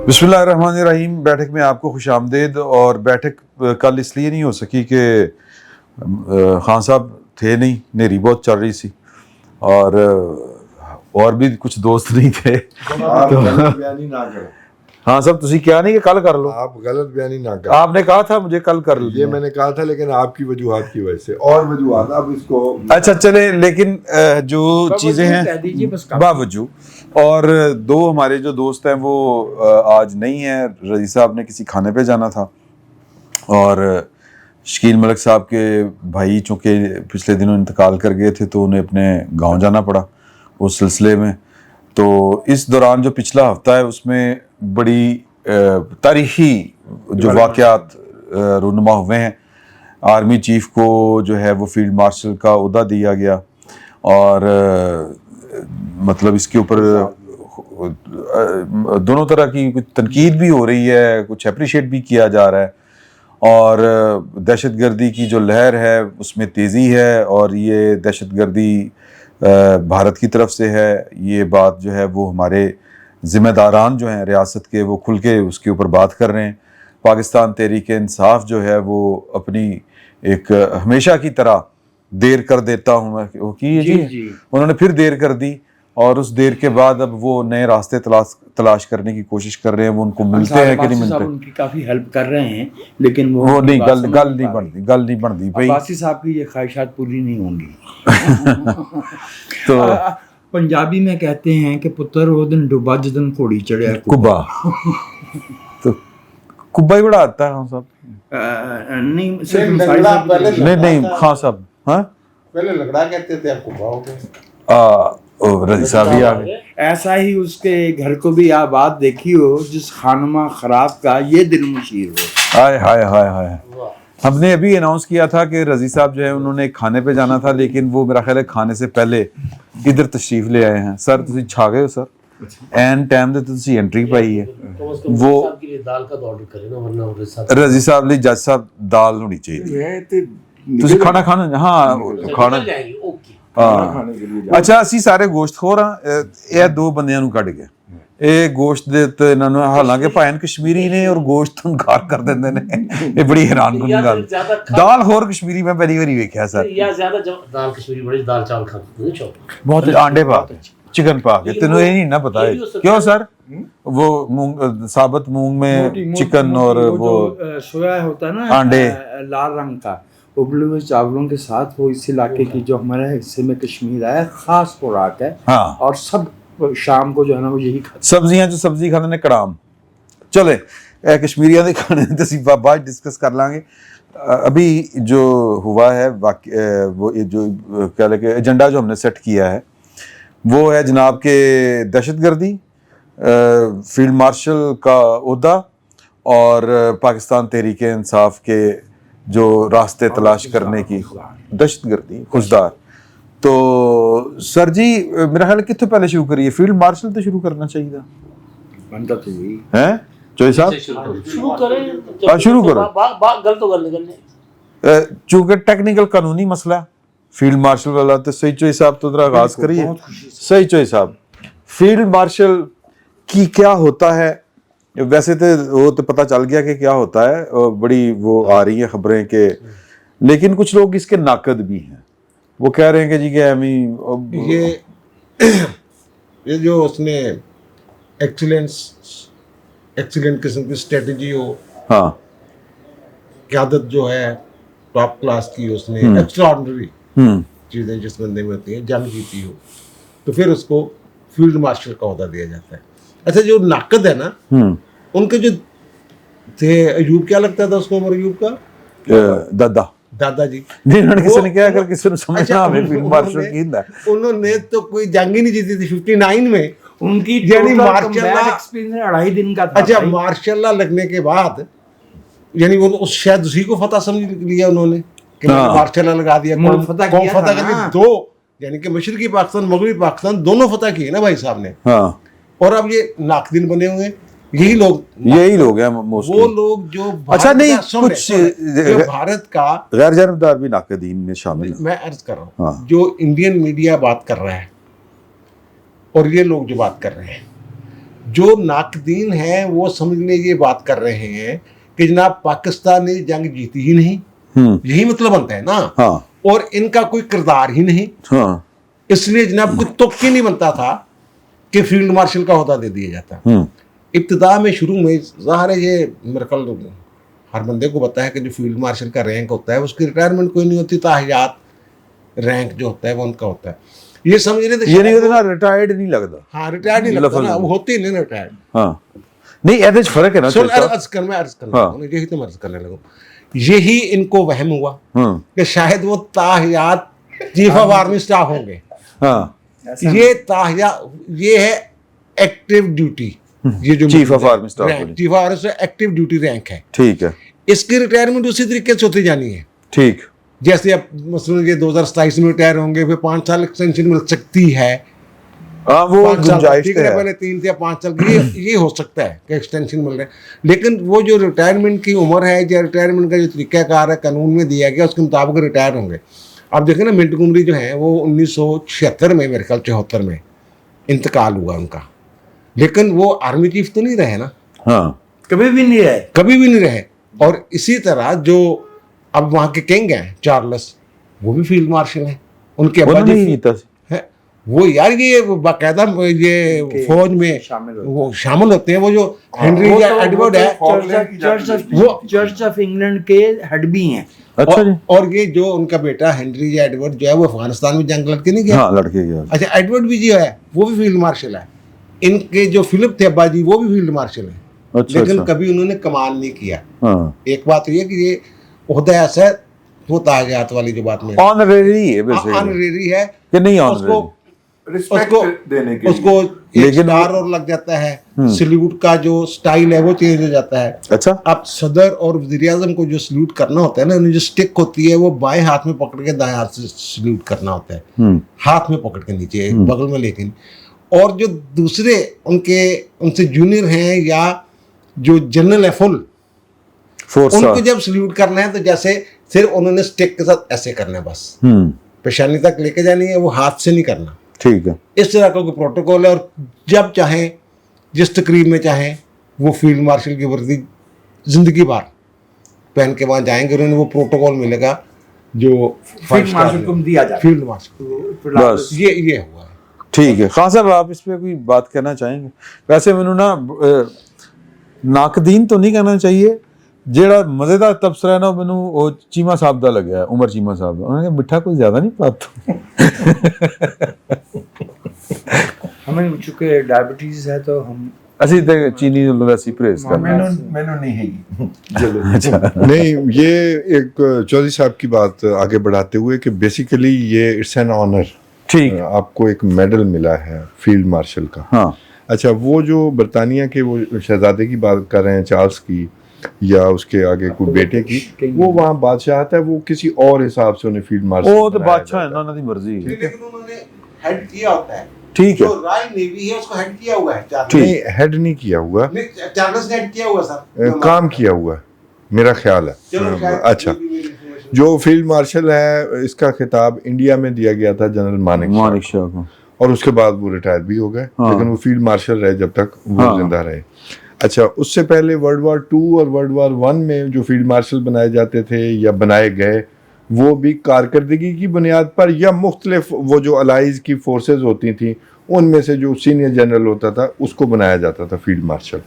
بسم اللہ الرحمن الرحیم. بیٹھک میں آپ کو خوش آمدید. اور بیٹھک کل اس لیے نہیں ہو سکی کہ خان صاحب تھے نہیں, نیری بہت چل رہی سی اور بھی کچھ دوست نہیں تھے. ہاں صاحب تسی کیا نہیں کہ کل کر لو. آپ غلط بیانی نہ کریں. آپ نے کہا تھا مجھے کل کر لو. یہ میں نے کہا تھا لیکن آپ کی وجوہات کی وجہ سے اور وجوہات اب اس کو اچھا چلے. لیکن جو چیزیں ہیں باوجود, اور دو ہمارے جو دوست ہیں وہ آج نہیں ہیں. رضی صاحب نے کسی کھانے پہ جانا تھا اور شکیل ملک صاحب کے بھائی چونکہ پچھلے دنوں انتقال کر گئے تھے تو انہیں اپنے گاؤں جانا پڑا اس سلسلے میں. تو اس دوران جو پچھلا ہفتہ ہے اس میں بڑی تاریخی جو واقعات رونما ہوئے ہیں. آرمی چیف کو جو ہے وہ فیلڈ مارشل کا عہدہ دیا گیا اور مطلب اس کے اوپر دونوں طرح کی کچھ تنقید بھی ہو رہی ہے, کچھ اپریشیٹ بھی کیا جا رہا ہے. اور دہشت گردی کی جو لہر ہے اس میں تیزی ہے اور یہ دہشت گردی بھارت کی طرف سے ہے. یہ بات جو ہے وہ ہمارے ذمہ داران جو ہیں ریاست کے وہ کھل کے اس کے اوپر بات کر رہے ہیں. پاکستان تحریک انصاف جو ہے وہ اپنی ایک ہمیشہ کی طرح دیر کر دیتا ہوں میں وہ کی جی انہوں نے پھر دیر کر دی اور اس دیر کے بعد اب وہ نئے راستے تلاش کرنے کی کوشش کر رہے ہیں. وہ ان کو ملتے ہیں کہ نہیں ملتے. ان کی کافی ہیلپ کر رہے ہیں لیکن وہ نہیں گل نہیں بنتی بھائی. عباسی صاحب کی یہ خواہشات پوری نہیں ہوں گی. تو پنجابی میں کہتے ہیں کہ پتر وہ دن ڈوبا جدن گھوڑی چڑھیا کبا. تو کبا ہی بڑا آتا ہے خان صاحب. نہیں خان صاحب ہاں پہلے لگڑا کہتے تھے, اب کبا ہو گئے. رضی صاحب بھی آ گئے. ایسا ہی اس کے گھر کو بھی آباد دیکھی ہو جس خانمہ خراب کا یہ دل مشیر ہو. ہائے ہائے ہائے ہائے. ہم نے ابھی اناؤنس کیا تھا کہ رضی صاحب جو ہے انہوں نے کھانے پہ جانا تھا لیکن وہ میرا خیال ہے کھانے سے پہلے ادھر تشریف لے آئے ہیں. سر تسی چھا گئے ہو سر, این ٹائم دے تسی انٹری پائی ہے. وہ رضی صاحب لی جج صاحب دال ہونی چاہیے. تسی کھانا کھانا ہاں کھانا. اچھا اسی سارے گوشت خور ہاں. یہ دو بندیاں نو کٹ گئے یہ گوشت دے تے انہاں نو, حالانکہ پائن کشمیری نے اور گوشت انکار کر دیندے نے. یہ بڑی حیران کن گل. دال خور کشمیری میں پہلی باری ویکھیا سر. یا زیادہ دال کشمیری بڑی دال چاول کھاتے ہیں بہت انڈے پا کے چکن پا کے. تینوں یہ نہیں نہ پتا ہے کیوں سر؟ وہ ثابت مونگ میں چکن اور وہ سویا ہوتا ہے نا انڈے لال رنگ کا ابلے ہوئے چاولوں کے ساتھ. وہ اس علاقے کی جو ہمارے حصے میں کشمیر ہے خاص خوراک ہے. ہاں اور سب شام کو جو ہے نا وہ یہی کھاتے. سبزیاں جو سبزی کھاتے ہیں کڑام. چلے کشمیریاں دے کھانے تے بعد ڈسکس کر لیں گے. ابھی جو ہوا ہے وہ جو کیا لے کہ ایجنڈا جو ہم نے سیٹ کیا ہے وہ ہے جناب کہ دہشت گردی, فیلڈ مارشل کا عہدہ اور پاکستان تحریک انصاف کے جو راستے تلاش کرنے کی دہشت گردی خوشدار. تو سر جی میرا خیال ہے کتنے پہلے شروع کریے؟ فیلڈ مارشل تو شروع کرنا چاہیے تھا. بنتا تو یہی ہے چوہی صاحب شروع کرو. چونکہ ٹیکنیکل قانونی مسئلہ فیلڈ مارشل والا تو صحیح چوہی صاحب تو ذرا آغاز کریے. صحیح چوہی صاحب فیلڈ مارشل کی کیا ہوتا ہے؟ ویسے تو وہ تو پتہ چل گیا کہ کیا ہوتا ہے, بڑی وہ آ رہی ہیں خبریں کہ, لیکن کچھ لوگ اس کے ناقد بھی ہیں. وہ کہہ رہے ہیں کہ جی کہ یہ جو اس نے ایکسیلنٹ قسم کی اسٹریٹجی ہو, ہاں قیادت جو ہے ٹاپ کلاس کی, اس نے ایکسٹرا آرڈنری چیزیں جس بندے میں ہوتی ہیں جنگ جیتی ہو, تو پھر اس کو فیلڈ مارشل کا عہدہ دیا جاتا ہے. اچھا جو ناقد ہے نا ان کے جو تھے, ایوب کیا لگتا تھا اس کو, عمر ایوب کا دادا جی, انہوں نے کسی نے کیا اگر کسی نے سمجھنا ہمیں فیلڈ مارشل کی ہے. انہوں نے تو کوئی جنگ ہی نہیں جیتی تھی 59 میں. ان کی یعنی ماشاء اللہ 2.5 دن کا تھا. اچھا ماشاء اللہ لگنے کے بعد یعنی وہ شاید اسی کو فتح سمجھ لیا انہوں نے کہ ماشاء اللہ لگا دیا. قوم فتح کر دی دو, یعنی کہ مشرقی پاکستان مغربی پاکستان دونوں فتح کیے نا بھائی صاحب نے. اور اب یہ ناقدین بنے ہوئے یہی لوگ ہیں وہ لوگ جو اچھا نہیں کچھ بھارت کا غیر جانبدار بھی ناقدین میں شامل ہیں. میں عرض کر رہا ہوں جو انڈین میڈیا بات کر رہا ہے اور یہ لوگ جو بات کر رہے ہیں, جو ناقدین ہیں وہ سمجھنے یہ بات کر رہے ہیں کہ جناب پاکستان نے جنگ جیتی ہی نہیں، یہی مطلب بنتا ہے نا، اور ان کا کوئی کردار ہی نہیں، اس لیے جناب کوئی توقع نہیں بنتا تھا کہ فیلڈ مارشل کا عہدہ دے دیا جاتا۔ ابتدا میں شروع میں ظاہر ہے یہ میرے خیال ہر بندے کو پتا ہے کہ جو فیلڈ مارشل کا رینک ہوتا ہے اس کی ریٹائرمنٹ کوئی نہیں ہوتی، تاحیات رینک جو ہوتا ہے وہ ان کا ہوتا ہے۔ یہ سمجھ رہے تھے یہ نہیں ہوتا نا ریٹائرڈ نہیں لگتا، ہاں ریٹائرڈ نہیں لگتا نا، وہ ہوتے ہی نہیں ریٹائرڈ۔ ہاں نہیں ایسے فرق ہے نا، عرض یہی تو میں عرض کرنے لگوں، یہی ان کو وہم ہوا کہ شاید وہ تاحیات چیف آف آرمی اسٹاف ہوں گے۔ یہ تاحیات یہ ہے ایکٹیو ڈیوٹی، یہ جو chief of army staff chief of army active duty rank ہے، ٹھیک ہے، اس کی ریٹائرمنٹ اسی طریقے سے ہوتی جانی ہے، ٹھیک، جیسے اب مثلاً یہ 2027 میں ریٹائر ہوں گے، پھر 5 سال ایکسٹینشن مل سکتی ہے، وہ گنجائش ہے، پہلے 3 یا 5 سال یہ ہو سکتا ہے کہ ایکسٹینشن مل رہا ہے، لیکن وہ جو ریٹائرمنٹ کی عمر ہے یا ریٹائرمنٹ کا جو طریقہ کار ہے قانون میں دیا گیا اس کے مطابق ریٹائر ہوں گے۔ اب دیکھیں نا منٹگمری جو ہیں وہ 1976 میں میرے خیال 74 میں انتقال ہوا ان کا، لیکن وہ آرمی چیف تو نہیں رہے نا، ہاں کبھی بھی نہیں رہے، کبھی بھی نہیں رہے۔ اور اسی طرح جو اب وہاں کے کنگ ہیں چارلس، وہ بھی فیلڈ مارشل ہیں، ان کے ابا جی وہ یار یہ باقاعدہ یہ فوج میں وہ شامل ہوتے ہیں، وہ جو ہنری یا ایڈورڈ ہے وہ چرچ آف انگلینڈ کے ہیڈ بھی ہیں، اور یہ جو ان کا بیٹا ہنری یا ایڈورڈ جو ہے وہ افغانستان میں جنگ لڑ کے نہیں گیا، لڑکے گیا، اچھا ایڈورڈ بھی جو ہے وہ بھی فیلڈ مارشل ہے، ان کے جو فلپ تھے ابا جی وہ بھی فیلڈ مارشل ہیں، لیکن کبھی انہوں نے کمال نہیں کیا۔ ایک بات یہ کہ یہ عہدہ ایسا ہے، وہ تاجات والی جو بات میں آنریری ہے کہ نہیں، اس کو ایک سٹار اور لگ جاتا ہے، سلیوٹ کا جو سٹائل ہے وہ چینج ہو جاتا ہے۔ اچھا اب صدر اور وزیر اعظم کو جو سلیوٹ کرنا ہوتا ہے نا، انہیں جو سٹک ہوتی ہے وہ بائیں ہاتھ میں پکڑ کے دائیں ہاتھ سے سلیوٹ کرنا ہوتا ہے، ہاتھ میں پکڑ کے نیچے بغل میں، لیکن اور جو دوسرے ان سے جونیئر ہیں یا جو جنرل ہے فل، ان کو جب سلیوٹ کرنا ہے تو جیسے صرف انہوں نے سٹک کے ساتھ ایسے کرنا ہے، بس پیشانی تک لے کے جانی ہے، وہ ہاتھ سے نہیں کرنا، ٹھیک ہے۔ اس طرح کا کوئی پروٹوکول ہے، اور جب چاہیں جس تقریب میں چاہیں وہ فیلڈ مارشل کی وردی زندگی بھر پہن کے وہاں جائیں گے، انہیں وہ پروٹوکول ملے گا جو فیلڈ مارشل کو دیا جائے، فیلڈ مارشل، بس یہ ہوا ہے۔ ٹھیک ہے خان صاحب، آپ اس پہ کوئی بات کہنا چاہیں گے؟ ویسے میں نا ناقدین تو نہیں کہنا چاہیے، جیڑا مزیدار تبصرہ ہے نا مینوں چیمہ صاحب دا لگیا ہے، عمر چیمہ صاحب دا، انہوں نے کہا مٹھا کوئی زیادہ نہیں پاتا۔ ہمیں چونکہ ڈائبٹیز ہے تو ہم اسی تے چینی ویسی پرہیز کرنا، مینوں نہیں ہے۔ نہیں، یہ ایک چودھری صاحب کی بات آگے بڑھاتے ہوئے کہ بیسیکلی یہ اٹس این آنر، ٹھیک، آپ کو ایک میڈل ملا ہے فیلڈ مارشل کا۔ ہاں اچھا، وہ جو برطانیہ کے وہ شہزادے کی بات کر رہے ہیں، چارلس کی یا اس کے آگے کوئی بیٹے کی، وہ وہاں بادشاہت ہے، وہ کسی اور حساب سے انہیں فیلڈ مارشل، وہ تو بادشاہ ہے نا، انہوں کی مرضی ہے، لیکن انہوں نے ہیڈ کیا ہوتا ہے، ٹھیک ہے، جو رائل نیوی ہے اس کو ہیڈ کیا ہوا ہے، نہیں ہیڈ نہیں کیا ہوا، چارلس نے ہیڈ کیا ہوا سر، کام کیا ہوا ہے میرا خیال ہے۔ اچھا، جو فیلڈ مارشل ہے اس کا خطاب انڈیا میں دیا گیا تھا جنرل مانک شاہ کو، اور اس کے بعد وہ ریٹائر بھی ہو گئے، لیکن وہ فیلڈ مارشل رہے جب تک وہ زندہ رہے۔ اچھا، اس سے پہلے ورلڈ وار 2 اور ورلڈ وار 1 میں جو فیلڈ مارشل بنائے جاتے تھے یا بنائے گئے، وہ بھی کارکردگی کی بنیاد پر یا مختلف وہ جو الائز کی فورسز ہوتی تھیں ان میں سے جو سینئر جنرل ہوتا تھا اس کو بنایا جاتا تھا فیلڈ مارشل۔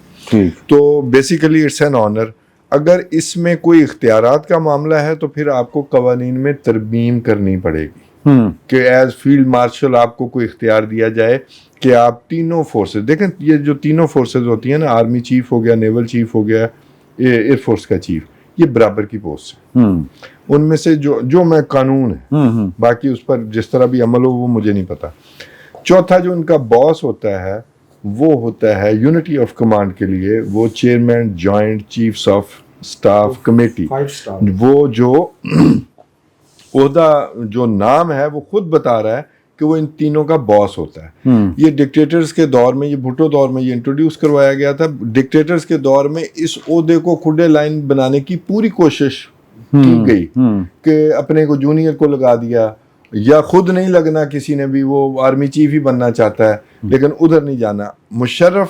تو بیسیکلی اٹس این آنر۔ اگر اس میں کوئی اختیارات کا معاملہ ہے تو پھر آپ کو قوانین میں ترمیم کرنی پڑے گی کہ ایز فیلڈ مارشل آپ کو کوئی اختیار دیا جائے کہ آپ تینوں فورسز، دیکھیں یہ جو تینوں فورسز ہوتی ہیں نا، آرمی چیف ہو گیا، نیول چیف ہو گیا، ایئر فورس کا چیف، یہ برابر کی پوسٹ ہے، ان میں سے جو میں قانون ہے، باقی اس پر جس طرح بھی عمل ہو وہ مجھے نہیں پتا۔ چوتھا جو ان کا باس ہوتا ہے وہ ہوتا ہے یونٹی آف کمانڈ کے لیے، وہ chairman joint chiefs of staff committee, وہ جو عہدہ جو نام ہے وہ خود بتا رہا ہے کہ وہ ان تینوں کا باس ہوتا ہے۔ یہ ڈکٹیٹرز کے دور میں، یہ بھٹو دور میں یہ انٹروڈیوس کروایا گیا تھا۔ ڈکٹیٹرز کے دور میں اس عہدے کو کھڈے لائن بنانے کی پوری کوشش کی گئی کہ اپنے کو جونیئر کو لگا دیا، یا خود نہیں لگنا کسی نے بھی، وہ آرمی چیف ہی بننا چاہتا ہے لیکن ادھر نہیں جانا۔ Musharraf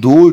2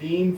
3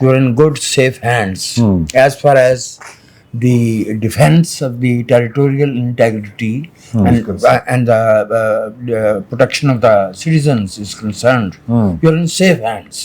you're in good safe hands as far as the defense of the territorial integrity and the protection of the citizens is concerned. You're in safe hands.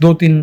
2-3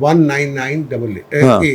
199AA,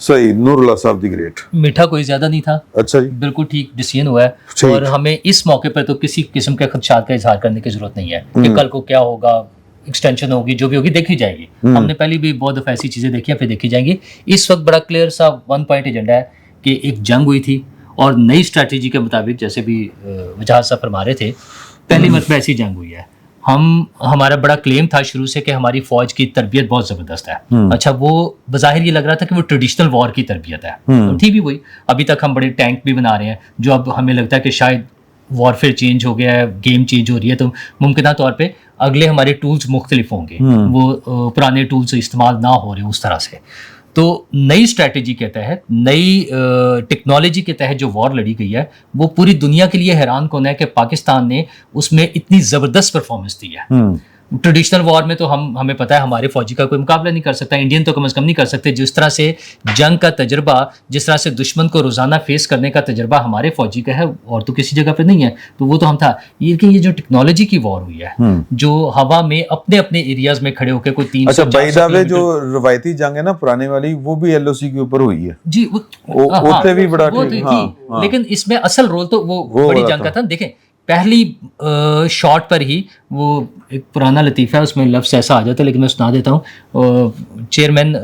صحیح. نور اللہ صاحب دی گریٹ. میٹھا کوئی زیادہ نہیں تھا. اچھا جی. بالکل ٹھیک ڈیسیژن ہوا ہے, اور ہمیں اس موقع پر تو کسی قسم کے خدشات کا اظہار کرنے کی ضرورت نہیں ہے کہ کل کو کیا ہوگا, ایکسٹینشن ہوگی, جو بھی ہوگی دیکھی جائے گی. ہم نے پہلے بھی بہت دفعہ ایسی چیزیں دیکھی ہیں, پھر دیکھی جائیں گی. اس وقت بڑا کلیئر سا 1 پوائنٹ ایجنڈا ہے کہ ایک جنگ ہوئی تھی, اور نئی اسٹریٹجی کے مطابق جیسے بھی وجاہت صاحب فرما رہے تھے, پہلی مرتبہ ایسی جنگ ہوئی ہے. ہمارا بڑا کلیم تھا شروع سے کہ ہماری فوج کی تربیت بہت زبردست ہے. اچھا, وہ بظاہر یہ لگ رہا تھا کہ وہ ٹریڈیشنل وار کی تربیت ہے, تھی بھی وہی. ابھی تک ہم بڑے ٹینک بھی بنا رہے ہیں, جو اب ہمیں لگتا ہے کہ شاید وارفیئر چینج ہو گیا ہے, گیم چینج ہو رہی ہے, تو ممکنہ طور پہ اگلے ہمارے ٹولز مختلف ہوں گے, وہ پرانے ٹولز استعمال نہ ہو رہے اس طرح سے. تو نئی اسٹریٹجی کے تحت, نئی ٹیکنالوجی کے تحت جو وار لڑی گئی ہے, وہ پوری دنیا کے لیے حیران کن ہے کہ پاکستان نے اس میں اتنی زبردست پرفارمنس دی ہے. ٹریڈیشنل وار میں تو ہمیں پتہ ہے ہمارے فوجی کا کوئی مقابلہ نہیں کر سکتا, انڈین تو کم از کم نہیں کر سکتے. جس طرح سے جنگ کا تجربہ, جس طرح سے دشمن کو روزانہ فیس کرنے کا تجربہ ہمارے فوجی کا ہے, اور تو کسی جگہ پہ نہیں ہے. تو وہ تو ہم تھا. یہ جو ٹیکنالوجی کی وار ہوئی ہے, جو ہوا میں اپنے اپنے ایریاز میں کھڑے ہو کے کوئی 300. اچھا, بائی دا وے جو روایتی جنگ ہے نا پرانے والی, وہ بھی ایل او سی کے اوپر ہوئی ہے جی, وہ بھی بڑا, لیکن اس میں اصل رول تو وہ بڑی جنگ کا تھا. دیکھیں پہلی شاٹ پر ہی وہ ایک پرانا لطیفہ ہے, اس میں لفظ ایسا آ جاتا ہے لیکن میں سنا دیتا ہوں. چیئرمین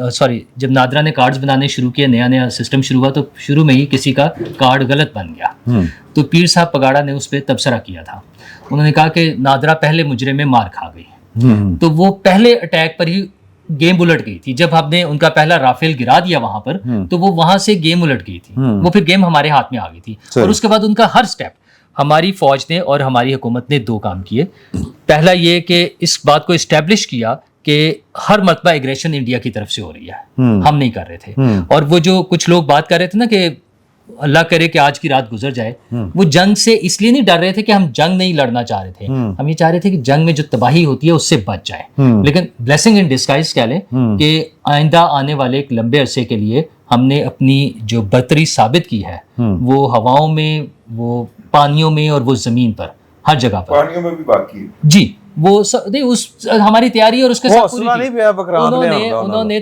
جب نادرا نے کارڈز بنانے شروع کیے, نیا سسٹم شروع ہوا, تو شروع میں ہی کسی کا کارڈ غلط بن گیا. تو پیر صاحب پگاڑا نے اس پہ تبصرہ کیا تھا. انہوں نے کہا کہ نادرا پہلے مجرم میں مار کھا گئی. تو وہ پہلے اٹیک پر ہی گیم الٹ گئی تھی. جب ہم نے ان کا پہلا رافیل گرا دیا وہاں پر, تو وہ وہاں سے گیم الٹ گئی تھی. وہ پھر گیم ہمارے ہاتھ میں آ گئی تھی. اور اس کے بعد ان کا ہر سٹیپ ہماری فوج نے اور ہماری حکومت نے 2 کام کیے. پہلا یہ کہ اس بات کو اسٹیبلش کیا کہ ہر مرتبہ ایگریشن انڈیا کی طرف سے ہو رہی ہے, ہم نہیں کر رہے تھے. اور وہ جو کچھ لوگ بات کر رہے تھے نا کہ اللہ کرے کہ آج کی رات گزر جائے, وہ جنگ سے اس لیے نہیں ڈر رہے تھے کہ ہم جنگ نہیں لڑنا چاہ رہے تھے. ہم یہ چاہ رہے تھے کہ جنگ میں جو تباہی ہوتی ہے اس سے بچ جائے. لیکن بلیسنگ ان ڈسگائز کہہ لیں کہ آئندہ آنے والے ایک لمبے عرصے کے لیے ہم نے اپنی جو برتری ثابت کی ہے, وہ ہواؤں میں, وہ پانیوں میں, اور وہ زمین پر, ہر جگہ پر. پانیوں میں بھی باقی ہے جی, وہ ہماری تیاری اور اس کے ساتھ انہوں نے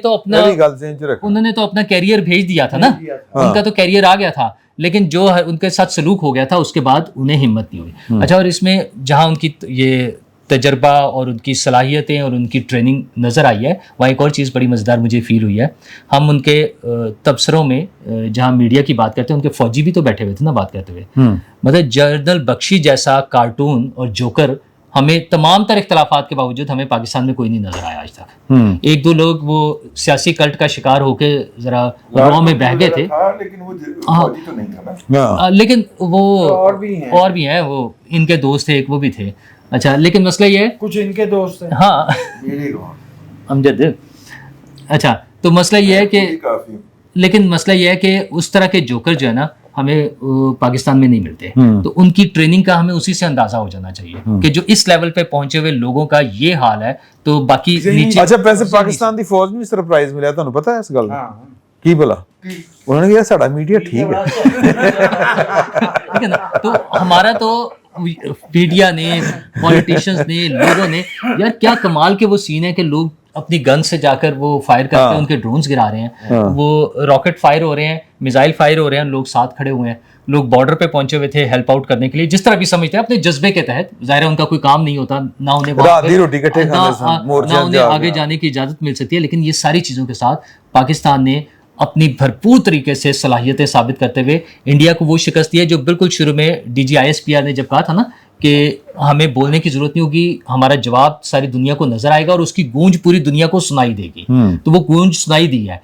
تو اپنا کیریئر بھیج دیا تھا نا, ان کا تو کیریئر آ گیا تھا, لیکن جو ان کے ساتھ سلوک ہو گیا تھا اس کے بعد انہیں ہمت نہیں ہوئی. اچھا, اور اس میں جہاں ان کی یہ تجربہ اور ان کی صلاحیتیں اور ان کی ٹریننگ نظر آئی ہے, وہاں ایک اور چیز بڑی مزیدار مجھے فیل ہوئی ہے. ہم ان کے تبصروں میں جہاں میڈیا کی بات کرتے ہیں, ان کے فوجی بھی تو بیٹھے ہوئے تھے نا بات کرتے ہوئے. مطلب جنرل بخشی جیسا کارٹون اور جوکر ہمیں تمام تر اختلافات کے باوجود ہمیں پاکستان میں کوئی نہیں نظر آیا آج تک. 1-2 لوگ وہ سیاسی کلٹ کا شکار ہو کے ذرا رو میں بہہ گئے تھے, لیکن وہ اور بھی ہیں, وہ ان کے دوست تھے, ایک وہ بھی تھے. اچھا, لیکن مسئلہ یہ ہے کچھ ان کے دوست ہیں. ہاں, امجد. اچھا, تو مسئلہ یہ ہے کہ, لیکن مسئلہ یہ ہے کہ اس طرح کے جوکر جو ہے نا ہمیں پاکستان میں نہیں ملتے. تو ان کی ٹریننگ کا ہمیں اسی سے اندازہ ہو جانا چاہیے کہ جو اس لیول پہ پہنچے ہوئے لوگوں کا یہ حال ہے, تو باقی نیچے. اچھا, ویسے پاکستان دی فوج میں سرپرائز ملیا, تانوں پتہ ہے اس گل کی بلا انہوں نے کہا ساڈا میڈیا ٹھیک ہے نا. تو ہمارا تو میڈیا نے, پولیٹیشینز نے, لوگوں نے, یار کیا کمال کے وہ سین ہے کہ لوگ اپنی گن سے جا کر وہ فائر کرتے ہیں, ان کے ڈرونز گرا رہے ہیں, وہ راکٹ فائر ہو رہے ہیں, میزائل فائر ہو رہے ہیں, لوگ ساتھ کھڑے ہوئے ہیں. لوگ بارڈر پہ پہنچے ہوئے تھے ہیلپ آؤٹ کرنے کے لیے, جس طرح بھی سمجھتے ہیں اپنے جذبے کے تحت. ظاہر ہے ان کا کوئی کام نہیں ہوتا, نہ انہیں آگے جانے کی اجازت مل سکتی ہے. لیکن یہ ساری چیزوں کے ساتھ پاکستان نے اپنی بھرپور طریقے سے صلاحیتیں ثابت کرتے ہوئے انڈیا کو وہ شکست دی ہے جو بالکل شروع میں DGISPR نے جب کہا تھا نا کہ ہمیں بولنے کی ضرورت نہیں ہوگی, ہمارا جواب ساری دنیا کو نظر آئے گا اور اس کی گونج پوری دنیا کو سنائی دے گی. تو وہ گونج سنائی دی ہے.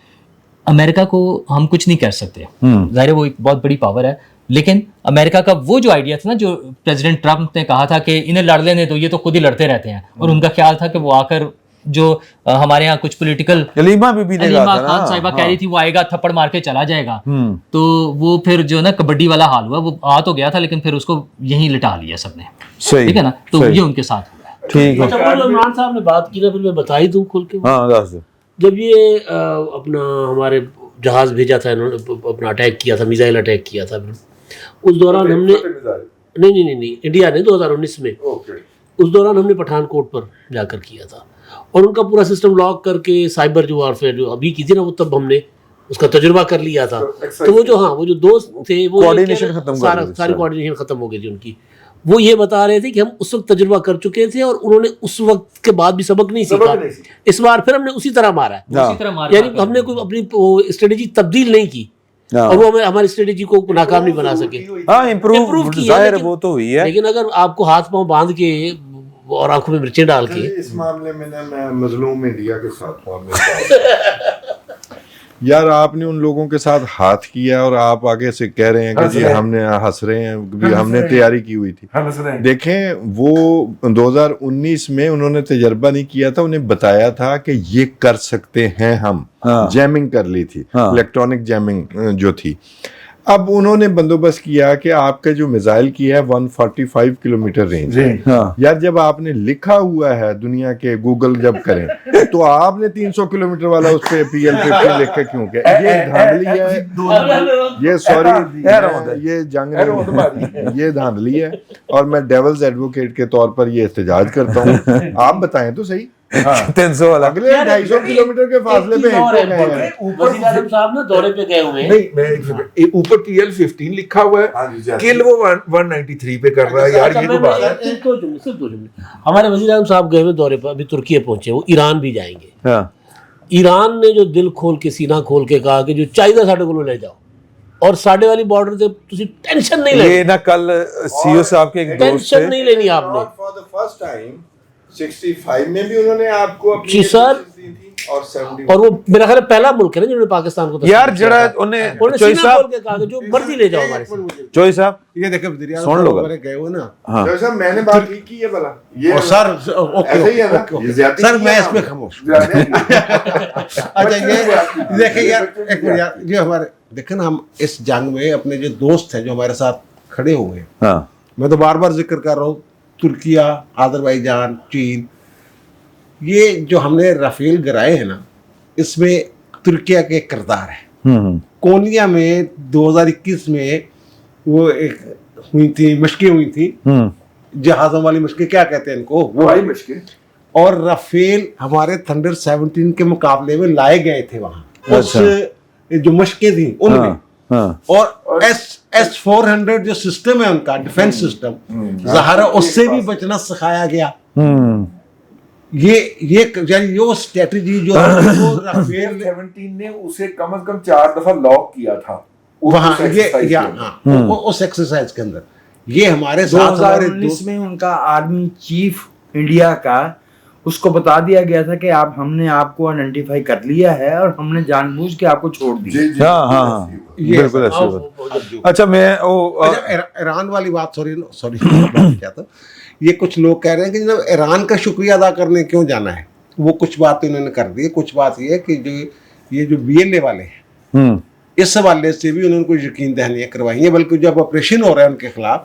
امریکہ کو ہم کچھ نہیں کہہ سکتے, ظاہر ہے وہ ایک بہت بڑی پاور ہے, لیکن امریکہ کا وہ جو آئیڈیا تھا نا, جو پریزیڈنٹ ٹرمپ نے کہا تھا کہ انہیں لڑ لینے دو, یہ تو خود ہی لڑتے رہتے ہیں, اور ان کا خیال تھا کہ وہ آ کر جو ہمارے ہاں کچھ پولیٹیکل علیمہ خان صاحبہ کہہ رہی تھی وہ آئے گا تھپڑ مار کے چلا جائے گا, تو وہ پھر جو نا کبڈی والا حال ہوا, وہ آ تو گیا تھا لیکن پھر اس کو یہیں لٹا لیا سب نے, ٹھیک ہے نا. تو یہ ان کے ساتھ ہوا ہے. ٹھیک ہے. عمران صاحب نے بات کی نا, پھر میں بتا ہی دوں کھل کے. جب یہ اپنا ہمارے جہاز بھیجا تھا, انہوں نے اپنا اٹیک کیا تھا, میزائل اٹیک کیا تھا, اس دوران ہم نے نہیں انڈیا نے 2019 میں, اس دوران ہم نے پٹھان کوٹ پر جا کر کیا تھا, اور ان کا پورا سسٹم لاک کر کے سائبر جو وارفیئر جو ابھی کی تھی نا, وہ تب ہم نے اس کا تجربہ کر لیا تھا. تو وہ جو وہ جو دوست تھے وہ کوآرڈینیشن ختم کر گئی، ساری کوآرڈینیشن ختم ہو گئی تھی ان کی. وہ یہ بتا رہے تھے کہ ہم اس وقت تجربہ کر چکے تھے اور انہوں نے اس وقت کے بعد بھی سبق نہیں سیکھا. اس بار پھر ہم نے اسی طرح مارا ہے، یعنی ہم نے کوئی اپنی اسٹریٹجی تبدیل نہیں کی اور وہ ہماری اسٹریٹجی کو ناکام نہیں بنا سکے. ہاں امپروو ظاہر وہ تو ہوئی ہے، لیکن اگر آپ کو ہاتھ پاؤں باندھ کے اور آنکھوں میں مرچیں ڈال کے. اس معاملے میں میں مظلوم انڈیا کے ساتھ ہوں. یار آپ نے ان لوگوں کے ساتھ ہاتھ کیا اور آپ آگے سے کہہ رہے ہیں کہ جی ہم نے ہنس رہے ہیں، ہم نے تیاری کی ہوئی تھی. دیکھیں وہ 2019 میں انہوں نے تجربہ نہیں کیا تھا، انہیں بتایا تھا کہ یہ کر سکتے ہیں ہم. جیمنگ کر لی تھی، الیکٹرانک جیمنگ جو تھی. اب انہوں نے بندوبست کیا کہ آپ کا جو میزائل کی ہے 145 کلومیٹر رینج. یار جب آپ نے لکھا ہوا ہے دنیا کے گوگل جب کریں تو آپ نے 300 کلومیٹر والا اس پہ PL-50 لکھ کے کیوں کہ یہ دھاندلی ہے، یہ سوری یہ جنگ نہیں، یہ دھاندلی ہے. اور میں ڈیولز ایڈوکیٹ کے طور پر یہ احتجاج کرتا ہوں. آپ بتائیں تو صحیح 300 والا اگلے 250 کلومیٹر کے فاصلے پہ وزیر اعظم صاحب نا دورے پہ گئے ہوئے ہیں. نہیں میں اوپر PL-15 لکھا ہوا ہے، کل وہ 193 پہ کر رہا ہے. یار یہ تو بات ہے. صرف 2 جملے. ہمارے وزیر اعظم صاحب گئے ہوئے دورے پر، ابھی ترکیہ پہنچے، وہ ایران بھی جائیں گے. ایران نے جو دل کھول کے سینہ کھول کے کہا کہ جو چاہیے ساڈے کو لے جاؤ اور ساڈے والی بارڈر سے تسی ٹینشن نہیں لینی. یہ نا کل CEO صاحب کے ایک دوست ٹینشن نہیں لینی آپ نے. فار دی فرسٹ ٹائم 65 میں بھی انہوں نے آپ کو اپنی جی سر، اور 71 اور وہ میرا خیال ہے پہلا ملک ہے نا جنہوں نے پاکستان کو یار جڑا انہیں چوئی صاحب کے کہا کہ جو مرضی لے جاؤ ہمارے سے. چوئی صاحب یہ دیکھیں وزیر اعظم سن لو صاحب گئے ہوئے نا. جیسا میں نے بات کی کی ہے بلا یہ سر ایسے ہی ہے نا سر میں اس میں خاموش. اچھا یہ دیکھیں یار ایک منٹ یار، یہ ہمارے دیکھیں نا ہم اس جنگ میں اپنے جو دوست ہیں جو ہمارے ساتھ کھڑے ہوئے ہیں، میں تو بار بار ذکر کر رہا ہوں، ترکیہ، آذربائیجان، چین. یہ جو ہم نے رافیل گرائے ہیں نا اس میں ترکیہ کے کردار ہے. کونیا میں 2021 میں وہ ایک ہوئی تھی مشقیں ہوئی تھی، جہازوں والی مشقیں کیا کہتے ہیں ان کو، وہ ہوائی مشقیں. اور رافیل ہمارے تھنڈر 17 کے مقابلے میں لائے گئے تھے وہاں اس جو مشقیں تھیں ان میں. اور S-400 جو سسٹم ہے ان کا ڈیفنس سسٹم ظاہر ہے اس سے بھی بچنا سکھایا گیا. یہ یعنی وہ اسٹریٹجی جو رافیل 17 نے اسے کم از کم 4 دفعہ لاک کیا تھا وہاں اس ایکسرسائز کے اندر. یہ ہمارے ساتھ 2019 میں ان کا آرمی چیف انڈیا کا اس کو بتا دیا گیا تھا کہ ہم نے آپ کو آئیڈینٹیفائی کر لیا ہے اور ہم نے جان بوجھ کے آپ کو چھوڑ دیا. ہاں بالکل ایسے. اچھا میں ایران والی بات سوری کیا تھا، یہ کچھ لوگ کہہ رہے ہیں کہ جناب ایران کا شکریہ ادا کرنے کیوں جانا ہے. وہ کچھ بات انہوں نے کر دی. کچھ بات یہ ہے کہ یہ جو BLA والے ہیں اس حوالے سے بھی انہوں نے کوئی یقین دہانیاں کروائی ہیں، بلکہ جب آپریشن ہو رہا ہے ان کے خلاف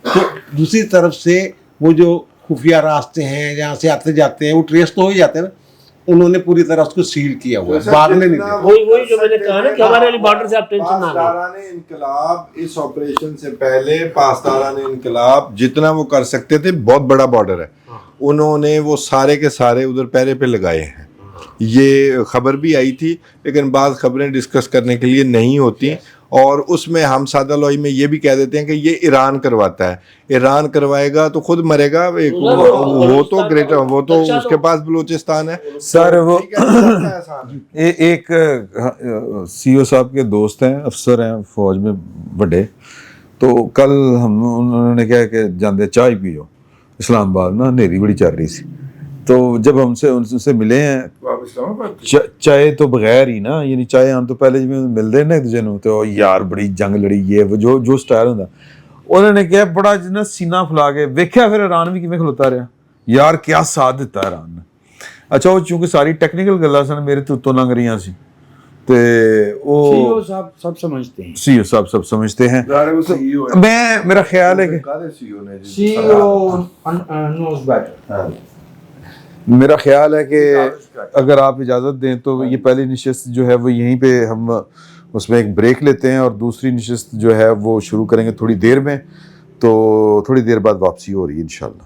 تو دوسری طرف سے وہ جو خفیہ راستے ہیں جہاں سے آتے جاتے ہیں وہ ٹریس تو ہو ہی جاتے ہیں نا، انہوں نے پوری طرح اس کو سیل کیا ہوا ہے، بھاگنے نہیں دیا. وہی جو میں نے کہا نا کہ ہمارے والی بارڈر سے آپ ٹینشن نہ لیں. پاسداران انقلاب اس آپریشن سے پہلے پاسداران انقلاب جتنا وہ کر سکتے تھے، بہت بڑا بارڈر ہے، انہوں نے وہ سارے کے سارے ادھر پہرے پہ لگائے ہیں. یہ خبر بھی آئی تھی لیکن بعض خبریں ڈسکس کرنے کے لیے نہیں ہوتی، اور اس میں ہم سادہ لوئی میں یہ بھی کہہ دیتے ہیں کہ یہ ایران کرواتا ہے. ایران کروائے گا تو خود مرے گا. وہ تو گریٹر، وہ تو اس کے پاس بلوچستان ہے. سر وہ ایک CEO صاحب کے دوست ہیں، افسر ہیں فوج میں بڑے، تو کل انہوں نے کہا کہ جاندے چائے پیو. اسلام آباد نا اندھیری بڑی چل رہی سی، تو جب ہم سے ان سے ملے ہیں چائے تو بغیر ہی نا، یعنی چائے ہم تو پہلے جب ملتے ہیں نا ایک دوسرے تو یار بڑی جنگ لڑی ہے وہ جو سٹائل ہوتا. انہوں نے کہا بڑا جنا سینہ پھلا کے ویکھیا پھر ایران بھی کیویں کھلوتا رہا یار، کیا ساتھ دیتا ایران نے. اچھا وہ چونکہ ساری ٹیکنیکل گلاں سن میرے تو لنگ رہی سی تے وہ CEO صاحب سب سمجھتے ہیں، CEO صاحب سب سمجھتے ہیں. میں میرا خیال ہے کہ CEO knows better. میرا خیال ہے کہ اگر آپ اجازت دیں تو یہ پہلی نشست جو ہے وہ یہیں پہ ہم اس میں ایک بریک لیتے ہیں اور دوسری نشست جو ہے وہ شروع کریں گے تھوڑی دیر میں. تو تھوڑی دیر بعد واپسی ہو رہی ہے انشاءاللہ.